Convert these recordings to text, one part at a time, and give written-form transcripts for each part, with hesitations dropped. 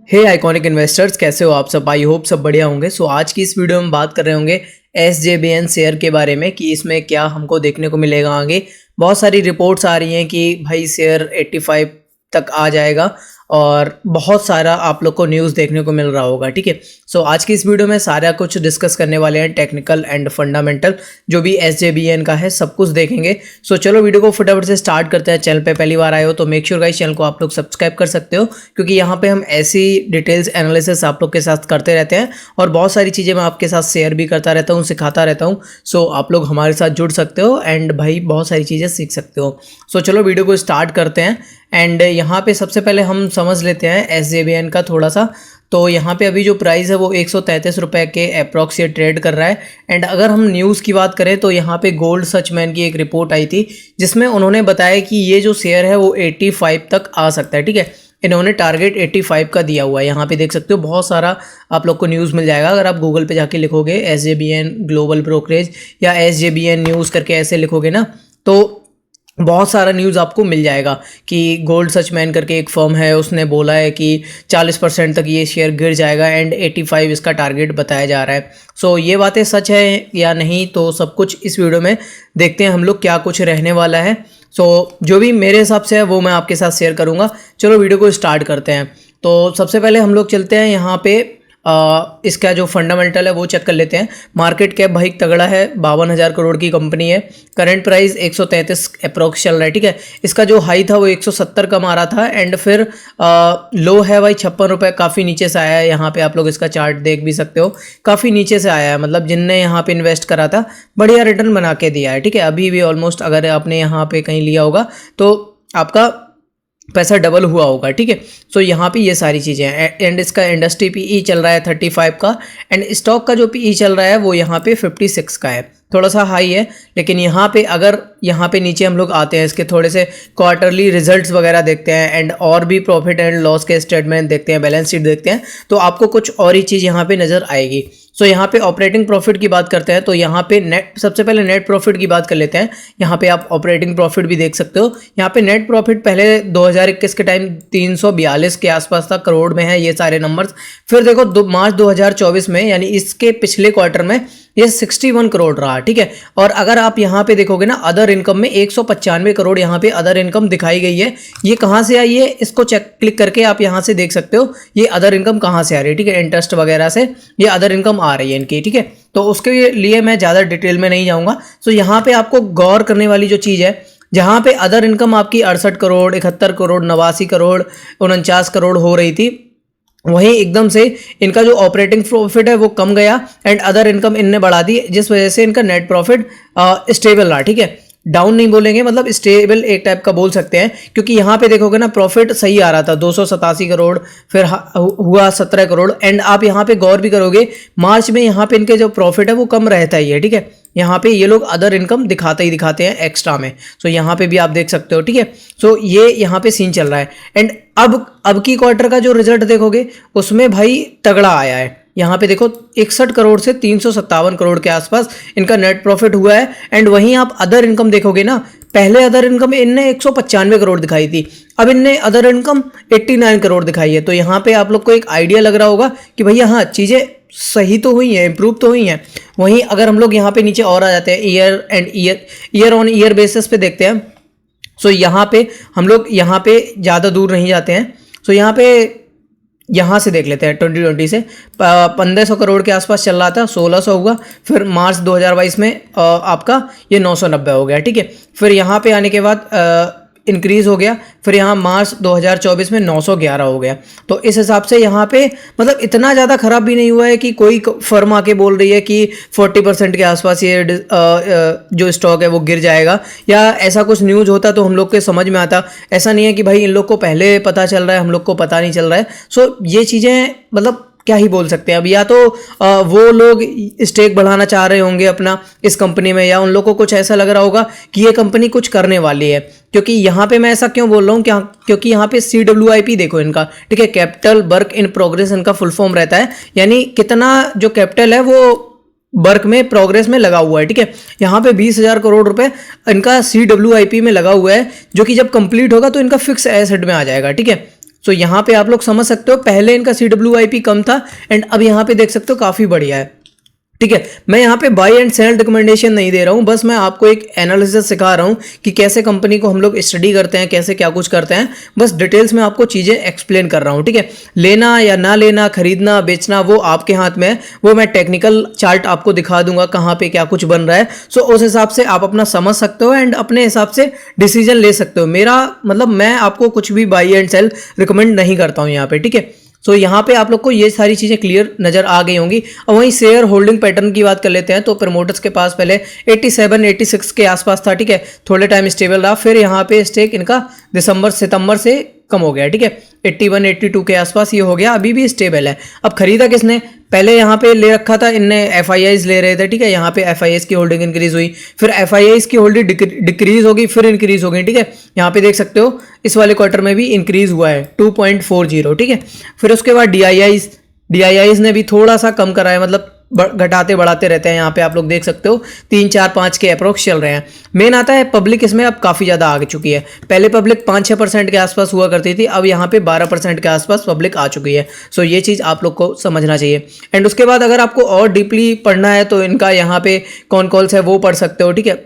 हे iconic investors, कैसे हो आप सब। आई होप सब बढ़िया होंगे। सो आज की इस वीडियो में बात कर रहे होंगे SJVN शेयर के बारे में कि इसमें क्या हमको देखने को मिलेगा आगे। बहुत सारी रिपोर्ट्स आ रही हैं कि भाई शेयर 85 तक आ जाएगा और बहुत सारा आप लोग को न्यूज़ देखने को मिल रहा होगा। ठीक है, सो आज की इस वीडियो में सारा कुछ डिस्कस करने वाले हैं, टेक्निकल एंड फंडामेंटल जो भी SJVN का है सब कुछ देखेंगे। सो चलो वीडियो को फटाफट से स्टार्ट करते हैं। चैनल पे पहली बार आए हो तो मेक श्योर गाइस चैनल को आप लोग सब्सक्राइब कर सकते हो, क्योंकि यहाँ पे हम ऐसी डिटेल्स एनालिसिस आप लोग के साथ करते रहते हैं और बहुत सारी चीज़ें मैं आपके साथ शेयर भी करता रहता हूँ, सिखाता रहता हूँ। सो आप लोग हमारे साथ जुड़ सकते हो एंड भाई बहुत सारी चीज़ें सीख सकते हो। सो चलो वीडियो को स्टार्ट करते हैं एंड यहाँ पे सबसे पहले हम समझ लेते हैं SJVN का थोड़ा सा। तो यहाँ पे अभी जो प्राइस है वो 133 रुपये के अप्रॉक्स ये ट्रेड कर रहा है। एंड अगर हम न्यूज़ की बात करें तो यहाँ पे गोल्ड सचमैन की एक रिपोर्ट आई थी जिसमें उन्होंने बताया कि ये जो शेयर है वो 85 तक आ सकता है। ठीक है, इन्होंने टारगेट 85 का दिया हुआ है। यहाँ पे देख सकते हो बहुत सारा आप लोग को न्यूज़ मिल जाएगा। अगर आप गूगल पे जाके लिखोगे SJVN ग्लोबल ब्रोकरेज या SJVN न्यूज़ करके ऐसे लिखोगे ना, तो बहुत सारा न्यूज़ आपको मिल जाएगा कि गोल्ड सचमैन करके एक फर्म है, उसने बोला है कि 40% तक ये शेयर गिर जाएगा एंड 85 इसका टारगेट बताया जा रहा है। सो ये बातें सच है या नहीं, तो सब कुछ इस वीडियो में देखते हैं हम लोग क्या कुछ रहने वाला है। सो जो भी मेरे हिसाब से है वो मैं आपके साथ शेयर करूँगा। चलो वीडियो को स्टार्ट करते हैं। तो सबसे पहले हम लोग चलते हैं यहाँ पे इसका जो फंडामेंटल है वो चेक कर लेते हैं। मार्केट कैप भाई तगड़ा है, 52,000 करोड़ की कंपनी है। करंट प्राइस 133 अप्रॉक्स चल रहा है। ठीक है, इसका जो हाई था वो 170 का मारा था एंड फिर लो है भाई 56 रुपये, काफ़ी नीचे से आया है। यहाँ पे आप लोग इसका चार्ट देख भी सकते हो, काफ़ी नीचे से आया है। मतलब जिनने यहाँ पे इन्वेस्ट करा था बढ़िया रिटर्न बना के दिया है। ठीक है, अभी भी ऑलमोस्ट अगर आपने यहाँ पे कहीं लिया होगा तो आपका पैसा डबल हुआ होगा। ठीक है, सो यहाँ पे ये सारी चीज़ें हैं एंड इसका इंडस्ट्री PE चल रहा है 35 का एंड स्टॉक का जो PE चल रहा है वो यहाँ पे 56 का है, थोड़ा सा हाई है। लेकिन यहाँ पे अगर यहाँ पे नीचे हम लोग आते हैं, इसके थोड़े से क्वार्टरली रिजल्ट्स वगैरह देखते हैं एंड और भी प्रॉफिट एंड लॉस के स्टेटमेंट देखते हैं, बैलेंस शीट देखते हैं, तो आपको कुछ और ही चीज़ यहाँ पे नज़र आएगी। सो यहाँ पे ऑपरेटिंग प्रॉफिट की बात करते हैं तो यहाँ पे नेट, सबसे पहले नेट प्रॉफिट की बात कर लेते हैं। यहाँ पे आप ऑपरेटिंग प्रॉफिट भी देख सकते हो। यहाँ पे नेट प्रॉफिट पहले 2021 के टाइम 342 के आसपास था, करोड़ में है ये सारे नंबर्स। फिर देखो मार्च 2024 में यानी इसके पिछले क्वार्टर में ये 61 करोड़ रहा। ठीक है, और अगर आप यहाँ पे देखोगे ना अदर इनकम में 195 करोड़ यहाँ पे अदर इनकम दिखाई गई है। ये कहाँ से आई है, इसको क्लिक करके आप यहाँ से देख सकते हो ये अदर इनकम कहाँ से आ रही है। ठीक है, इंटरेस्ट वगैरह से ये अदर इनकम आ रही है इनकी। ठीक है, तो उसके लिए मैं ज़्यादा डिटेल में नहीं जाऊँगा। सो यहाँ पे आपको गौर करने वाली जो चीज़ है, जहाँ पे अदर इनकम आपकी 68 करोड़, 71 करोड़, 89 करोड़, 49 करोड़ हो रही थी, वहीं एकदम से इनका जो ऑपरेटिंग प्रॉफिट है वो कम गया एंड अदर इनकम इनने बढ़ा दी, जिस वजह से इनका नेट प्रॉफिट स्टेबल रहा। ठीक है, डाउन नहीं बोलेंगे, मतलब स्टेबल एक टाइप का बोल सकते हैं, क्योंकि यहाँ पे देखोगे ना प्रॉफिट सही आ रहा था 287 करोड़, फिर हुआ 17 करोड़ एंड आप यहाँ पे गौर भी करोगे मार्च में यहाँ पे इनके जो प्रॉफिट है वो कम रहता ही है। ठीक है, यहाँ पे ये लोग अदर इनकम दिखाते ही दिखाते हैं एक्स्ट्रा में। सो यहाँ पे भी आप देख सकते हो। ठीक है, सो ये यहाँ पे सीन चल रहा है एंड अब की क्वार्टर का जो रिजल्ट देखोगे उसमें भाई तगड़ा आया है। यहाँ पे देखो 61 करोड़ से 357 करोड़ के आसपास इनका नेट प्रॉफिट हुआ है एंड वहीं आप अदर इनकम देखोगे ना, पहले अदर इनकम इनने 195 करोड़ दिखाई थी, अब इनने अदर इनकम 89 करोड़ दिखाई है। तो यहाँ पे आप लोग को एक आइडिया लग रहा होगा कि भैया हाँ चीज़ें सही तो हुई हैं, इम्प्रूव तो हुई हैं। वहीं अगर हम लोग यहाँ पे नीचे और आ जाते हैं, ईयर ऑन ईयर बेसिस पे देखते हैं। सो यहाँ पे हम लोग यहाँ पे ज़्यादा दूर नहीं जाते हैं। सो यहाँ से देख लेते हैं 2020 से 1500 करोड़ के आसपास चल रहा था, 1600 हुआ, फिर मार्च 2022 में आपका ये 990 हो गया। ठीक है, फिर यहाँ पे आने के बाद इंक्रीज़ हो गया, फिर यहाँ मार्च 2024 में 911 हो गया। तो इस हिसाब से यहाँ पे मतलब इतना ज़्यादा ख़राब भी नहीं हुआ है कि कोई फर्म आके बोल रही है कि 40% के आसपास ये जो स्टॉक है वो गिर जाएगा, या ऐसा कुछ न्यूज़ होता तो हम लोग के समझ में आता। ऐसा नहीं है कि भाई इन लोग को पहले पता चल रहा है, हम लोग को पता नहीं चल रहा है। सो ये चीज़ें मतलब क्या ही बोल सकते हैं। अब या तो वो लोग स्टेक बढ़ाना चाह रहे होंगे अपना इस कंपनी में, या उन लोगों को कुछ ऐसा लग रहा होगा कि ये कंपनी कुछ करने वाली है। क्योंकि यहाँ पे मैं ऐसा क्यों बोल रहा हूँ, क्योंकि यहाँ पे CWIP देखो इनका, ठीक है, कैपिटल वर्क इन प्रोग्रेस इनका फुल फॉर्म रहता है, यानी कितना जो कैपिटल है वो वर्क में प्रोग्रेस में लगा हुआ है। ठीक है, यहाँ पे 20,000 करोड़ रुपए इनका CWIP में लगा हुआ है, जो कि जब कंप्लीट होगा तो इनका फिक्स एसेट में आ जाएगा। ठीक है, सो यहाँ पे आप लोग समझ सकते हो, पहले इनका CWIP कम था एंड अब यहाँ पे देख सकते हो काफ़ी बढ़िया है। ठीक है, मैं यहाँ पे बाय एंड सेल रिकमेंडेशन नहीं दे रहा हूँ, बस मैं आपको एक एनालिसिस सिखा रहा हूँ कि कैसे कंपनी को हम लोग स्टडी करते हैं, कैसे क्या कुछ करते हैं, बस डिटेल्स में आपको चीज़ें एक्सप्लेन कर रहा हूँ। ठीक है, लेना या ना लेना, खरीदना बेचना वो आपके हाथ में है, वो मैं टेक्निकल चार्ट आपको दिखा दूंगा कहाँ पे क्या कुछ बन रहा है। सो उस हिसाब से आप अपना समझ सकते हो एंड अपने हिसाब से डिसीजन ले सकते हो। मेरा मतलब मैं आपको कुछ भी बाई एंड सेल रिकमेंड नहीं करता हूँ यहाँ पे। ठीक है, सो यहाँ पे आप लोग को ये सारी चीज़ें क्लियर नज़र आ गई होंगी। और वहीं शेयर होल्डिंग पैटर्न की बात कर लेते हैं, तो प्रमोटर्स के पास पहले 87-86 के आसपास था। ठीक है, थोड़े टाइम स्टेबल रहा, फिर यहाँ पे स्टेक इनका सितंबर से कम हो गया। ठीक है, 81-82 के आसपास ये हो गया, अभी भी स्टेबल है। अब खरीदा किसने, पहले यहाँ पे ले रखा था इनने, FIIs ले रहे थे। ठीक है, यहाँ पे FIIs की होल्डिंग इंक्रीज हुई, फिर FIIs की होल्डिंग डिक्रीज होगी, फिर इंक्रीज हो गई। ठीक है, यहाँ पे देख सकते हो इस वाले क्वार्टर में भी इंक्रीज हुआ है 2.40। ठीक है, फिर उसके बाद DIIs ने भी थोड़ा सा कम करा है, मतलब घटाते बढ़ाते रहते हैं। यहाँ पे आप लोग देख सकते हो 3, 4, 5 के अप्रोक्स चल रहे हैं। मेन आता है पब्लिक, इसमें अब काफ़ी ज़्यादा आ चुकी है। पहले पब्लिक 5-6% के आसपास हुआ करती थी, अब यहाँ पे 12% के आसपास पब्लिक आ चुकी है। सो ये चीज़ आप लोग को समझना चाहिए। एंड उसके बाद अगर आपको और डीपली पढ़ना है तो इनका यहाँ पे कौन कॉल्स है वो पढ़ सकते हो। ठीक है,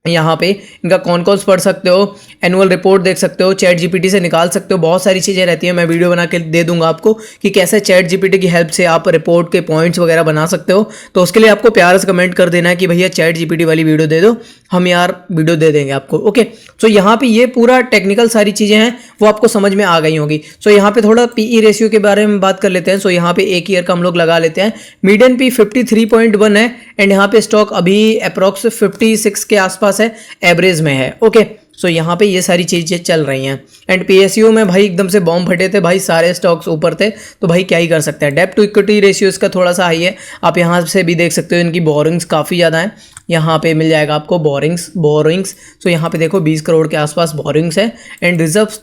यहाँ पे इनका कौन कॉल्स पढ़ सकते हो, एनुअल रिपोर्ट देख सकते हो, चैट जीपीटी से निकाल सकते हो, बहुत सारी चीज़ें रहती हैं। मैं वीडियो बना के दे दूंगा आपको कि कैसे चैट जीपीटी की हेल्प से आप रिपोर्ट के पॉइंट्स वगैरह बना सकते हो। तो उसके लिए आपको प्यार से कमेंट कर देना है कि भैया चैट जीपीटी वाली वीडियो दे दो, हम यार वीडियो दे देंगे आपको। ओके, सो यहाँ पे ये पूरा टेक्निकल सारी चीज़ें हैं वो आपको समझ में आ गई होंगी। सो यहाँ पे थोड़ा PE रेशियो के बारे में बात कर लेते हैं। सो यहाँ पे 1 ईयर का हम लोग लगा लेते हैं। मीडियन P 53.1 है एंड यहाँ पे स्टॉक अभी अप्रॉक्स 56 के आसपास है, एवरेज में है। ओके, सो यहाँ पे ये सारी चीज़ें चल रही हैं। एंड PSU में भाई एकदम से बॉम्ब फटे थे भाई, सारे स्टॉक्स ऊपर थे, तो भाई क्या ही कर सकते हैं। डेब्ट टू इक्विटी रेशियो इसका थोड़ा सा हाई है, आप यहाँ से भी देख सकते हो। इनकी बोरिंग्स काफ़ी ज़्यादा हैं, यहाँ पे मिल जाएगा आपको बोरिंग्स। सो यहाँ पे देखो 20 करोड़ के आसपास बोरिंग्स है एंड रिजर्व्स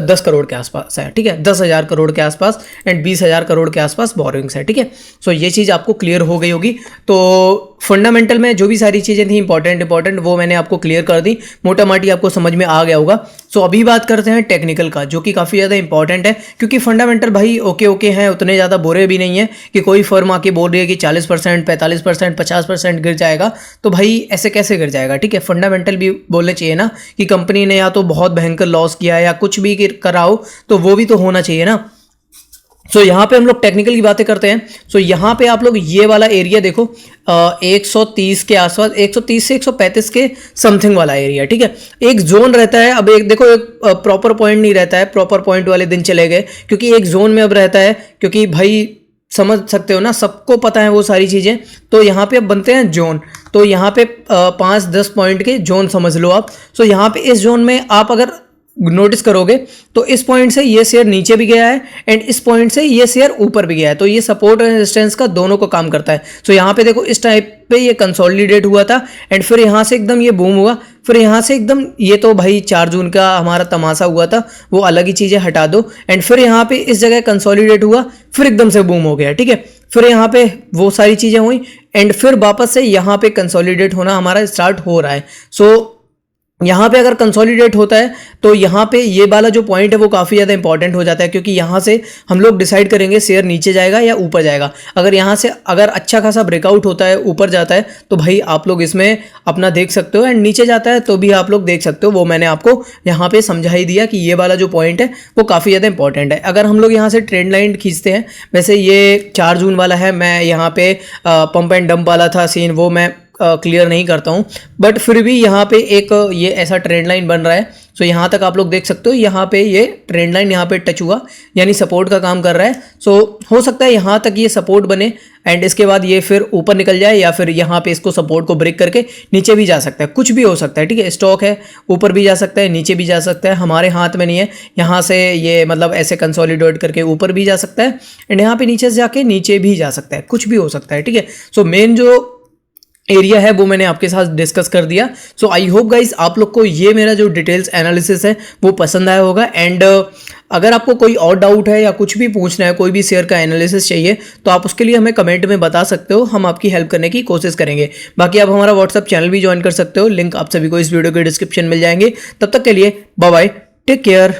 10 करोड़ के आसपास है। ठीक है, 10,000 करोड़ के आसपास एंड 20,000 करोड़ के आसपास बोरिंग्स है। ठीक है, सो ये चीज़ आपको क्लियर हो गई होगी। तो फंडामेंटल में जो भी सारी चीज़ें थी इंपॉर्टेंट वो मैंने आपको क्लियर कर दी, मोटा माटी आपको समझ में आ गया होगा। सो अभी बात करते हैं टेक्निकल का, जो कि काफ़ी ज़्यादा इंपॉर्टेंट है, क्योंकि फंडामेंटल भाई ओके हैं, उतने ज़्यादा बुरे भी नहीं है कि कोई फर्म आके बोल रही है कि 40%, 45%, 50% गिर जाएगा, तो भाई ऐसे कैसे गिर जाएगा। ठीक है, फंडामेंटल भी बोलने चाहिए ना कि कंपनी ने या तो बहुत भयंकर लॉस किया है या कुछ भी करा हो, तो वो भी तो होना चाहिए ना। सो यहाँ पे हम लोग टेक्निकल की बातें करते हैं। सो यहाँ पे आप लोग ये वाला एरिया देखो, 130 के आसपास, 130 से 135 के समथिंग वाला एरिया। ठीक है, एक जोन रहता है। अब एक देखो, एक प्रॉपर पॉइंट नहीं रहता है, प्रॉपर पॉइंट वाले दिन चले गए, क्योंकि एक जोन में अब रहता है, क्योंकि भाई समझ सकते हो ना, सबको पता है वो सारी चीज़ें। तो यहाँ पे अब बनते हैं जोन, तो यहाँ पे 5-10 पॉइंट के जोन समझ लो आप। सो यहाँ पे इस जोन में आप अगर नोटिस करोगे तो इस पॉइंट से ये शेयर नीचे भी गया है एंड इस पॉइंट से ये शेयर ऊपर भी गया है, तो ये सपोर्ट और रेजिस्टेंस का दोनों को काम करता है। सो यहाँ पे देखो इस टाइप पे ये कंसोलिडेट हुआ था एंड फिर यहाँ से एकदम ये बूम हुआ, फिर यहाँ से एकदम ये तो भाई 4 जून का हमारा तमाशा हुआ था, वो अलग ही चीज़ें हटा दो। एंड फिर यहाँ पे इस जगह कंसोलिडेट हुआ, फिर एकदम से बूम हो गया। ठीक है, फिर यहाँ पे वो सारी चीज़ें हुई एंड फिर वापस से यहाँ पे कंसोलिडेट होना हमारा स्टार्ट हो रहा है। सो यहाँ पे अगर कंसोलिडेट होता है तो यहाँ पे ये वाला जो पॉइंट है वो काफ़ी ज़्यादा इंपॉर्टेंट हो जाता है, क्योंकि यहाँ से हम लोग डिसाइड करेंगे शेयर नीचे जाएगा या ऊपर जाएगा। अगर यहाँ से अगर अच्छा खासा ब्रेकआउट होता है, ऊपर जाता है, तो भाई आप लोग इसमें अपना देख सकते हो, एंड नीचे जाता है तो भी आप लोग देख सकते हो। वो मैंने आपको यहाँ पे समझा ही दिया कि ये वाला जो पॉइंट है वो काफ़ी ज़्यादा इंपॉर्टेंट है। अगर हम लोग यहाँ से ट्रेंड लाइन खींचते हैं, वैसे ये 4 जून वाला है, मैं यहाँ पे पंप एंड डंप वाला था सीन, वो मैं क्लियर नहीं करता हूँ, बट फिर भी यहाँ पे एक ये ऐसा ट्रेंड लाइन बन रहा है। सो यहाँ तक आप लोग देख सकते हो, यहाँ पे ये ट्रेंड लाइन यहाँ पे टच हुआ, यानी सपोर्ट का काम कर रहा है। सो हो सकता है यहाँ तक ये सपोर्ट बने एंड इसके बाद ये फिर ऊपर निकल जाए, या फिर यहाँ पे इसको सपोर्ट को ब्रेक करके नीचे भी जा सकता है, कुछ भी हो सकता है। ठीक है, स्टॉक है, ऊपर भी जा सकता है, नीचे भी जा सकता है, हमारे हाथ में नहीं है। यहाँ से ये मतलब ऐसे कंसोलिडेट करके ऊपर भी जा सकता है एंड यहाँ पे नीचे से जाके नीचे भी जा सकता है, कुछ भी हो सकता है। ठीक है, सो मेन जो एरिया है वो मैंने आपके साथ डिस्कस कर दिया। सो आई होप गाइस आप लोग को ये मेरा जो डिटेल्स एनालिसिस है वो पसंद आया होगा। एंड अगर आपको कोई और डाउट है या कुछ भी पूछना है, कोई भी शेयर का एनालिसिस चाहिए, तो आप उसके लिए हमें कमेंट में बता सकते हो, हम आपकी हेल्प करने की कोशिश करेंगे। बाकी आप हमारा व्हाट्सअप चैनल भी ज्वाइन कर सकते हो, लिंक आप सभी को इस वीडियो के डिस्क्रिप्शन मिल जाएंगे। तब तक के लिए बाय बाय, टेक केयर।